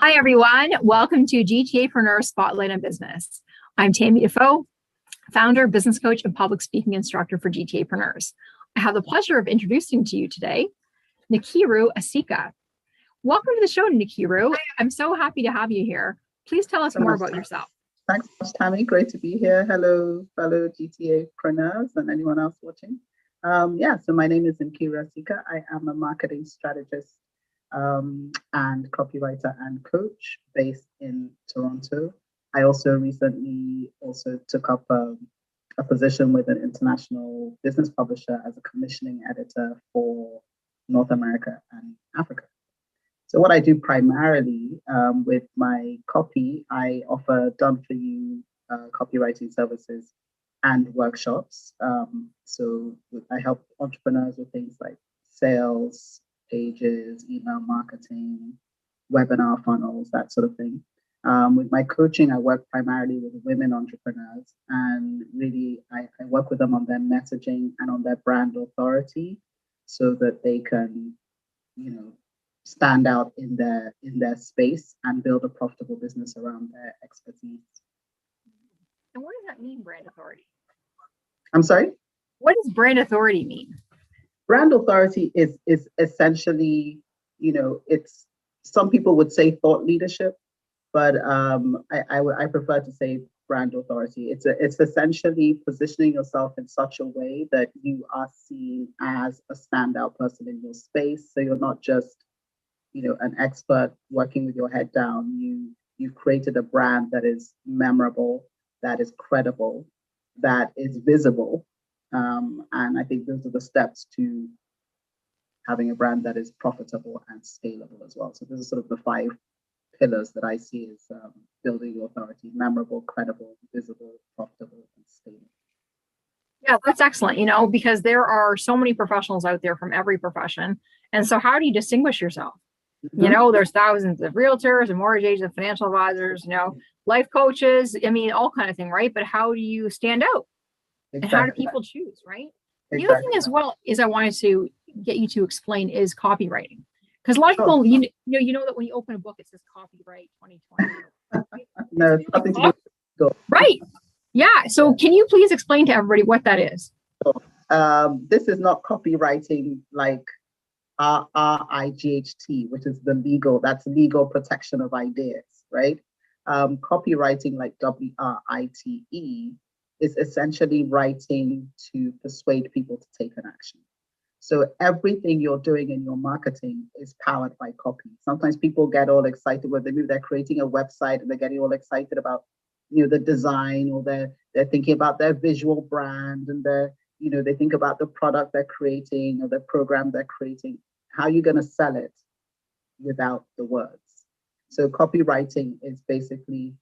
Hi, everyone. Welcome to GTApreneurs Spotlight on Business. I'm Tammy Defoe, founder, business coach, and public speaking instructor for GTApreneurs. I have the pleasure of introducing to you today, Nkiru Asika. Welcome to the show, Nkiru. I'm so happy to have you here. Please tell us more about yourself. Thanks so much, Tammy. Great to be here. Hello, fellow GTApreneurs and anyone else watching. So my name is Nkiru Asika. I am a marketing strategist and copywriter and coach based in Toronto. I also recently took up a position with an international business publisher as a commissioning editor for North America and Africa. So what I do primarily with my copy, I offer done-for-you copywriting services and workshops. So I help entrepreneurs with things like sales pages, email marketing, webinar funnels, that sort of thing. With my coaching, I work primarily with women entrepreneurs, and really I work with them on their messaging and on their brand authority so that they can, stand out in their space and build a profitable business around their expertise. And what does that mean, brand authority? I'm sorry? What does brand authority mean? Brand authority is essentially, it's, some people would say thought leadership, but I prefer to say brand authority. It's essentially positioning yourself in such a way that you are seen as a standout person in your space. So you're not just, an expert working with your head down. You've created a brand that is memorable, that is credible, that is visible. And I think those are the steps to having a brand that is profitable and scalable as well. So those are sort of the 5 pillars that I see as building your authority: memorable, credible, visible, profitable, and scalable. Yeah, that's excellent, because there are so many professionals out there from every profession. And so how do you distinguish yourself? Mm-hmm. There's thousands of realtors and mortgage agents and financial advisors, life coaches, all kind of thing, right? But how do you stand out? Exactly. And how do people choose, right? Exactly. The other thing as well is I wanted to get you to explain is copywriting. Because a lot of people, you know that when you open a book, it says copyright 2020. Right? No, it's nothing to do. Right. Yeah. So can you please explain to everybody what that is? This is not copywriting like RIGHT, which is that's legal protection of ideas, right? Copywriting, like WRITE, is essentially writing to persuade people to take an action. So everything you're doing in your marketing is powered by copy. Sometimes people get all excited when they're creating a website and they're getting all excited about, the design, or they're thinking about their visual brand, and they think about the product they're creating or the program they're creating. How are you going to sell it without the words? So copywriting is basically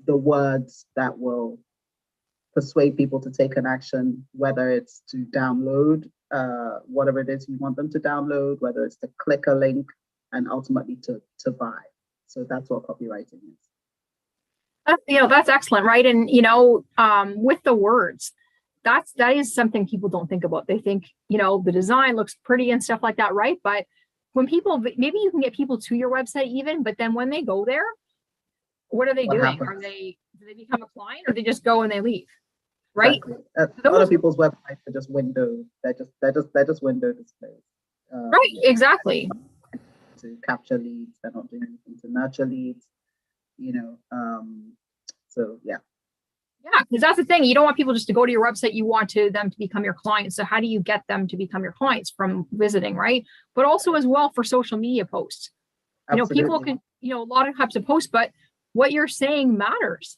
the words that will persuade people to take an action, whether it's to download whatever it is you want them to download, whether it's to click a link and ultimately to buy. So that's what copywriting is. That's excellent, right? And with the words, that is something people don't think about. They think, the design looks pretty and stuff like that, right? But when people, maybe you can get people to your website even, but then when they go there, what are they doing? Do they become a client, or they just go and they leave? Right. Exactly. A lot of people's websites are just windows. They're just window displays. Right. Exactly. To capture leads, they're not doing anything to nurture leads. So yeah. Yeah, because that's the thing. You don't want people just to go to your website. You want them to become your clients. So how do you get them to become your clients? From visiting, right? But also as well for social media posts. Absolutely. People can, a lot of types of posts, but what you're saying matters.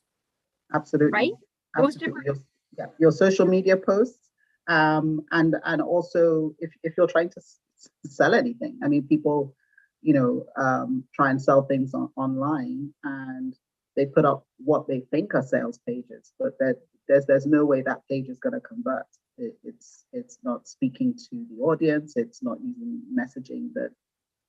Absolutely. Right? Absolutely. Your social media posts, and also if you're trying to sell anything. I mean, people, try and sell things online, and they put up what they think are sales pages, but there's no way that page is going to convert. It's not speaking to the audience. It's not using messaging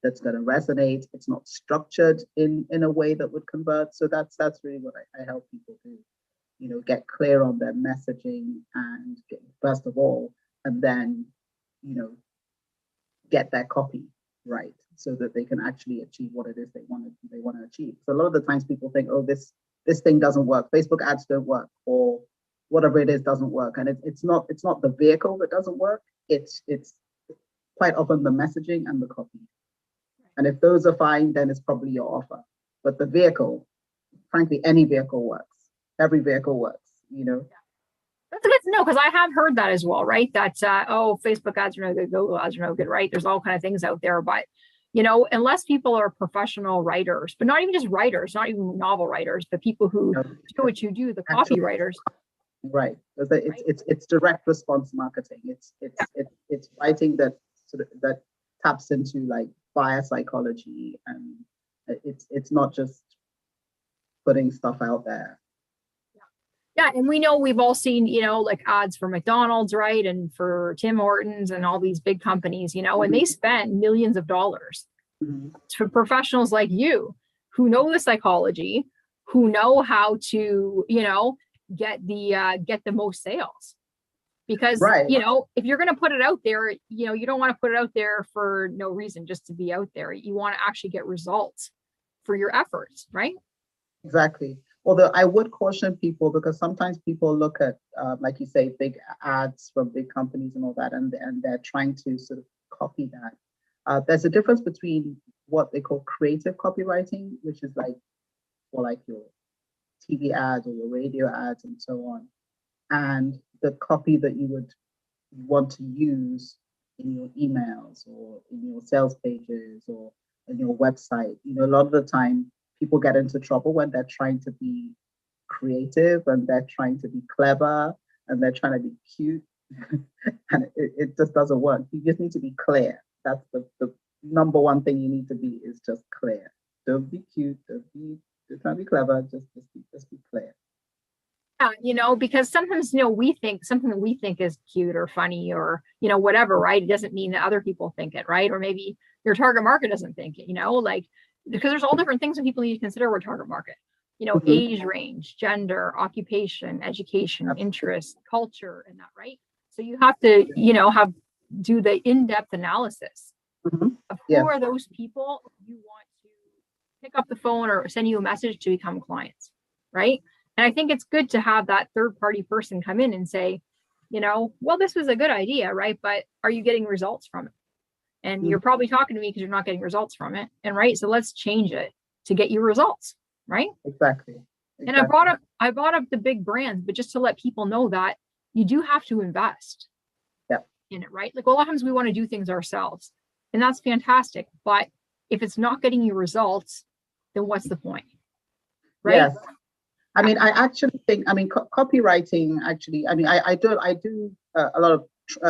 that's going to resonate. It's not structured in a way that would convert. So that's really what I help people do. Get clear on their messaging, and first of all, and then, get their copy right, so that they can actually achieve what it is they want to achieve. So a lot of the times people think, oh, this thing doesn't work, Facebook ads don't work, or whatever it is doesn't work, and it's not the vehicle that doesn't work. It's quite often the messaging and the copy. And if those are fine, then it's probably your offer. But the vehicle, frankly, any vehicle works. Every vehicle works, you know. That's good to know, because I have heard that as well, right? That oh, Facebook ads are no good, Google ads are no good, right? There's all kind of things out there, but you know, unless people are professional writers, but not even just writers, not even novel writers, but people who do what you do, the copywriters. Right, because it's direct response marketing. It's writing that that taps into like buyer psychology, and it's not just putting stuff out there. Yeah, and we know, we've all seen, you know, like ads for McDonald's, right, and for Tim Hortons and all these big companies, you know, and they spend millions of dollars to professionals like you who know the psychology, who know how to, you know, get the most sales. Because you know, if you're going to put it out there, you know, you don't want to put it out there for no reason, just to be out there. You want to actually get results for your efforts, right? Exactly. Although I would caution people, because sometimes people look at, like you say, big ads from big companies and all that, and they're trying to sort of copy that. There's a difference between what they call creative copywriting, which is like, or like your TV ads or your radio ads and so on, and the copy that you would want to use in your emails or in your sales pages or in your website. You know, a lot of the time people get into trouble when they're trying to be creative and they're trying to be clever and they're trying to be cute. And it just doesn't work. You just need to be clear. That's the number one thing you need to be, is just clear. Don't be cute, don't try to be clever, just be clear. Yeah, you know, because sometimes, you know, we think something that we think is cute or funny or, you know, whatever, right? It doesn't mean that other people think it, right? Or maybe your target market doesn't think it, you know, like, because there's all different things that people need to consider with target market, you know, age range, gender, occupation, education, interest, culture, and that, right? So you have to, you know, do the in-depth analysis of who are those people you want to pick up the phone or send you a message to become clients, right? And I think it's good to have that third-party person come in and say, you know, well, this was a good idea, right? But are you getting results from it? And you're probably talking to me because you're not getting results from it. And right, so let's change it to get you results, right? Exactly. And I brought up the big brands, but just to let people know that you do have to invest in it, right? Like, a lot of times we want to do things ourselves, and that's fantastic. But if it's not getting you results, then what's the point, right? Yes. I mean, I actually think, copywriting, actually, I do a lot of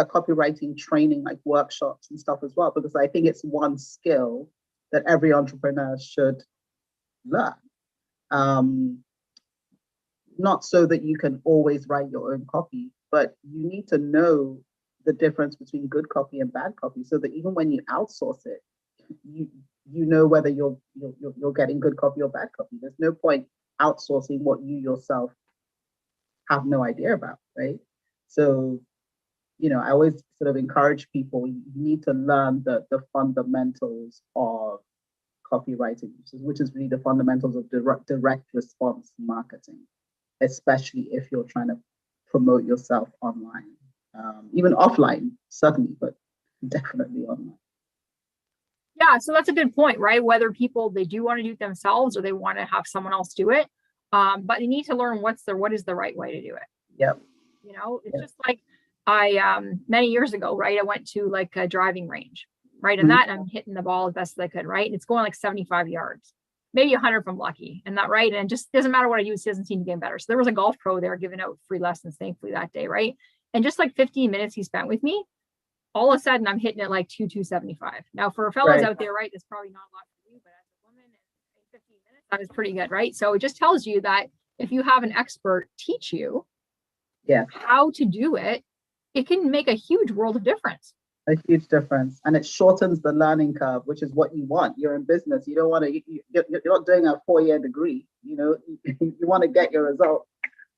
copywriting training, like workshops and stuff as well, because I think it's one skill that every entrepreneur should learn. Not so that you can always write your own copy, but you need to know the difference between good copy and bad copy, so that even when you outsource it, you know whether you're getting good copy or bad copy. There's no point outsourcing what you yourself have no idea about, right? So, you know, I always sort of encourage people, you need to learn the fundamentals of copywriting, which is really the fundamentals of direct response marketing, especially if you're trying to promote yourself online, even offline, certainly, but definitely online. Yeah, so that's a good point, right? Whether people, they do want to do it themselves or they want to have someone else do it, but they need to learn what is the right way to do it. Yep. You know, it's just like I many years ago, right? I went to like a driving range, right? And I'm hitting the ball as best as I could, right? And it's going like 75 yards, maybe 100 if I'm lucky, and that, right? And it just doesn't matter what I do, it doesn't seem to get better. So there was a golf pro there giving out free lessons, thankfully, that day, right? And just like 15 minutes he spent with me, all of a sudden I'm hitting it like 275. Now for fellas out there, right, that's probably not a lot for you, but as a woman in 15 minutes, that is pretty good, right? So it just tells you that if you have an expert teach you how to do it, it can make a huge world of difference. A huge difference. And it shortens the learning curve, which is what you want. You're in business. You don't want to, you're not doing a 4-year degree, you know, you want to get your result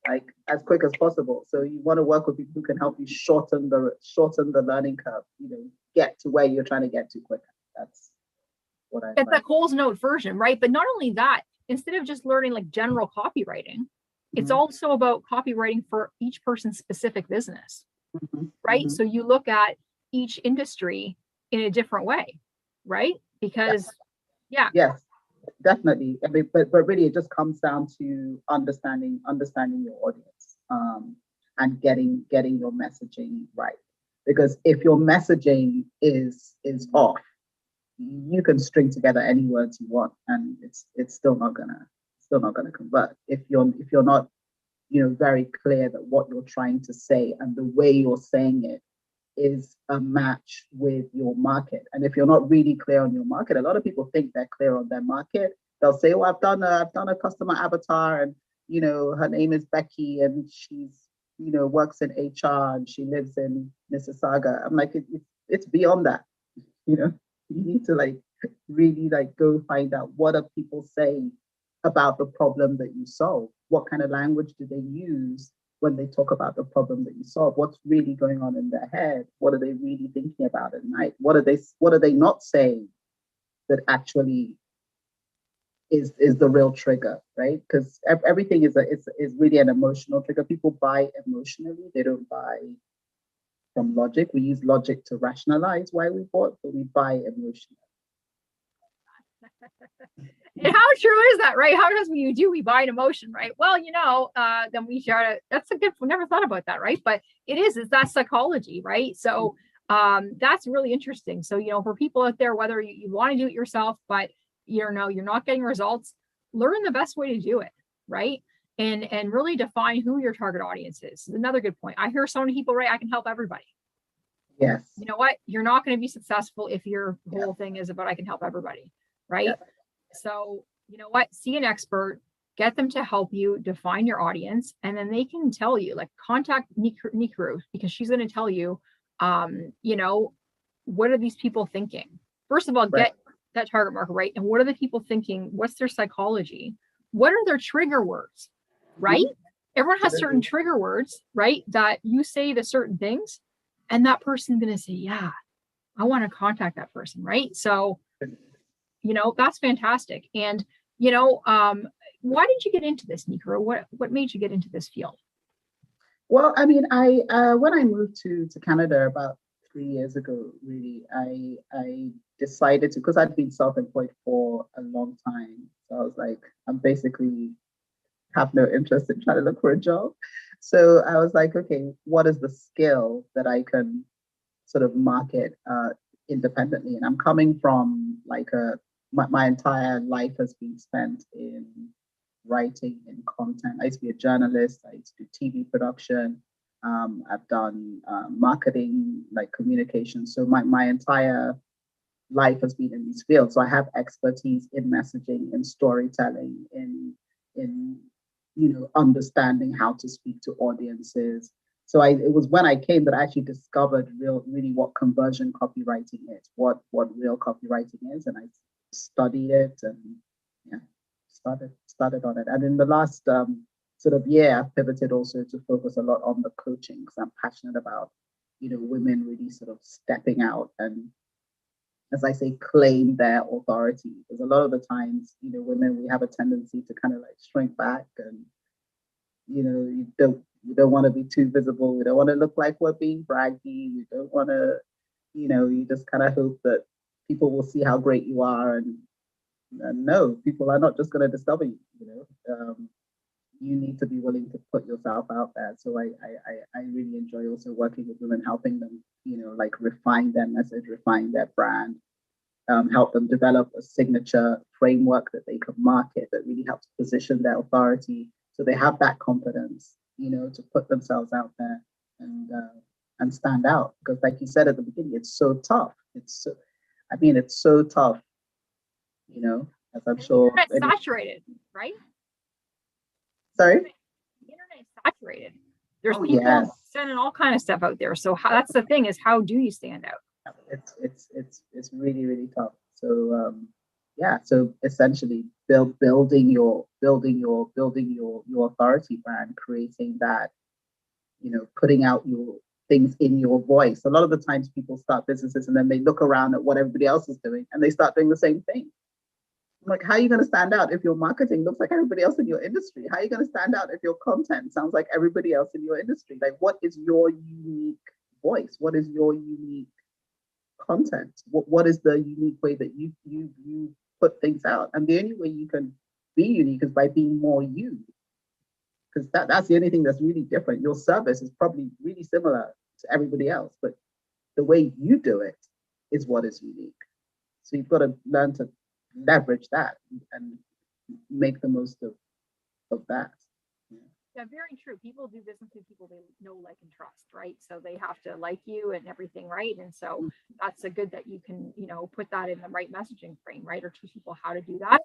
like as quick as possible. So you want to work with people who can help you shorten the learning curve, you know, get to where you're trying to get to quicker. That's what I It's like. that Coles Note version, right? But not only that, instead of just learning like general copywriting, it's also about copywriting for each person's specific business, right? So you look at each industry in a different way, right? Because Yes, definitely. I mean, but really, it just comes down to understanding your audience, and getting your messaging right. Because if your messaging is off, you can string together any words you want, and it's still not gonna convert. If you're not, very clear that what you're trying to say and the way you're saying it is a match with your market. And if you're not really clear on your market, a lot of people think they're clear on their market. They'll say, "Oh, I've done a customer avatar, and her name is Becky, and she's works in HR, and she lives in Mississauga." I'm like, it's beyond that. You need to really go find out what are people saying about the problem that you solve. What kind of language do they use when they talk about the problem that you solve? What's really going on in their head? What are they really thinking about at night? What are they not saying that actually is the real trigger, right? Because everything is really an emotional trigger. People buy emotionally. They don't buy from logic. We use logic to rationalize why we bought, but we buy emotionally. And how true is that, right? How does we buy an emotion, right? Well, then we try to, that's a good, we never thought about that, right? But it's that psychology, right? So that's really interesting. So, for people out there, whether you want to do it yourself, but you're not getting results, learn the best way to do it, right? And really define who your target audience is. Another good point. I hear so many people, right? I can help everybody. Yes. You know what? You're not going to be successful if your whole thing is about I can help everybody, right? Yeah. So, you know what? See an expert, get them to help you define your audience, and then they can tell you, contact Nkiru, because she's going to tell you, what are these people thinking? First of all, get that target market right. And what are the people thinking? What's their psychology? What are their trigger words, right? Everyone has certain trigger words, right? That you say the certain things, and that person's going to say, yeah, I want to contact that person, right? So, that's fantastic. And, why did you get into this, Nkiru? What made you get into this field? Well, I mean, when I moved to Canada about 3 years ago, really, I decided to, because I'd been self-employed for a long time. So I was like, I'm basically have no interest in trying to look for a job. So I was like, okay, what is the skill that I can sort of market independently? And I'm coming from my entire life has been spent in writing and content. I used to be a journalist. I used to do TV production. I've done marketing, communication. So my entire life has been in these fields. So I have expertise in messaging, in storytelling, in understanding how to speak to audiences. So it was when I came that I actually discovered really what conversion copywriting is, what real copywriting is, and I studied it and started on it. And in the last sort of year, I've pivoted also to focus a lot on the coaching, because I'm passionate about women really sort of stepping out and, as I say, claim their authority. Because a lot of the times, women, we have a tendency to kind of shrink back, and you don't want to be too visible. We don't want to look like we're being braggy. We don't want to, you just kind of hope that people will see how great you are. And no, people are not just going to discover you. You need to be willing to put yourself out there. So I really enjoy also working with women, helping them, refine their message, refine their brand, help them develop a signature framework that they can market that really helps position their authority, so they have that confidence, to put themselves out there and stand out. Because, like you said at the beginning, it's so tough. It's so tough. As I'm sure. The internet's saturated, right? Sorry? The internet is saturated. There's people sending all kind of stuff out there. So that's the thing, is how do you stand out? It's really, really tough. So so essentially building your authority brand, creating that, putting out things in your voice. A lot of the times people start businesses and then they look around at what everybody else is doing and they start doing the same thing. I'm like, how are you going to stand out if your marketing looks like everybody else in your industry? How are you going to stand out if your content sounds like everybody else in your industry? Like, what is your unique voice? What is your unique content? What is the unique way that you put things out? And the only way you can be unique is by being more you, because that's the only thing that's really different. Your service is probably really similar to everybody else, but the way you do it is what is unique. So you've got to learn to leverage that and make the most of that. Yeah, very true. People do business with people they know, like, and trust, right? So they have to like you and everything, right? And so that's a good that you can, put that in the right messaging frame, right? Or teach people how to do that.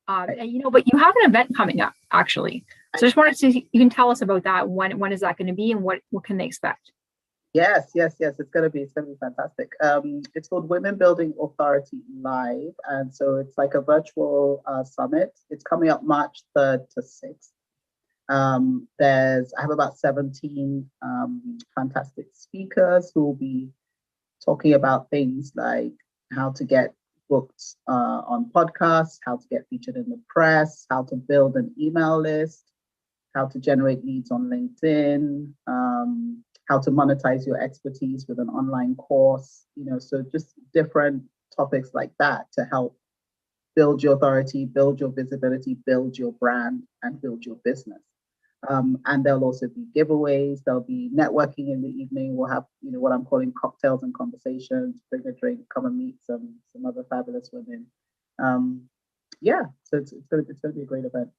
And but you have an event coming up, actually. So I just wanted to see, you can tell us about that. When is that going to be, and what can they expect? Yes. It's gonna be fantastic. It's called Women Building Authority Live, and so it's like a virtual summit. It's coming up March 3rd to 6th. I have about 17 fantastic speakers who will be talking about things like how to get booked on podcasts, how to get featured in the press, how to build an email list, how to generate leads on LinkedIn, how to monetize your expertise with an online course, so just different topics like that to help build your authority, build your visibility, build your brand, and build your business. And there'll also be giveaways. There'll be networking in the evening. We'll have, what I'm calling cocktails and conversations. Bring a drink, come and meet some other fabulous women. So it's gonna be a great event.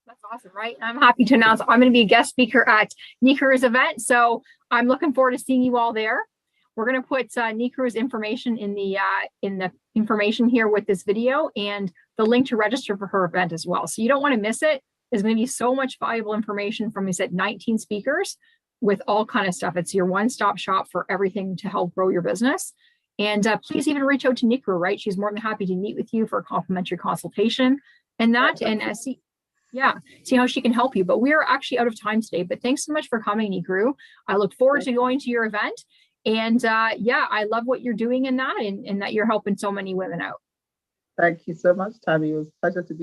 That's awesome, right? I'm happy to announce I'm going to be a guest speaker at Nkiru's event. So I'm looking forward to seeing you all there. We're going to put Nkiru's information in the information here with this video, and the link to register for her event as well. So you don't want to miss it. There's going to be so much valuable information from, 19 speakers with all kind of stuff. It's your one-stop shop for everything to help grow your business. And please even reach out to Nkiru, right? She's more than happy to meet with you for a complimentary consultation and see how she can help you. But we are actually out of time today. But thanks so much for coming, Nkiru. I look forward to going to your event. And I love what you're doing in that, and that you're helping so many women out. Thank you so much, Tammy. It was a pleasure to be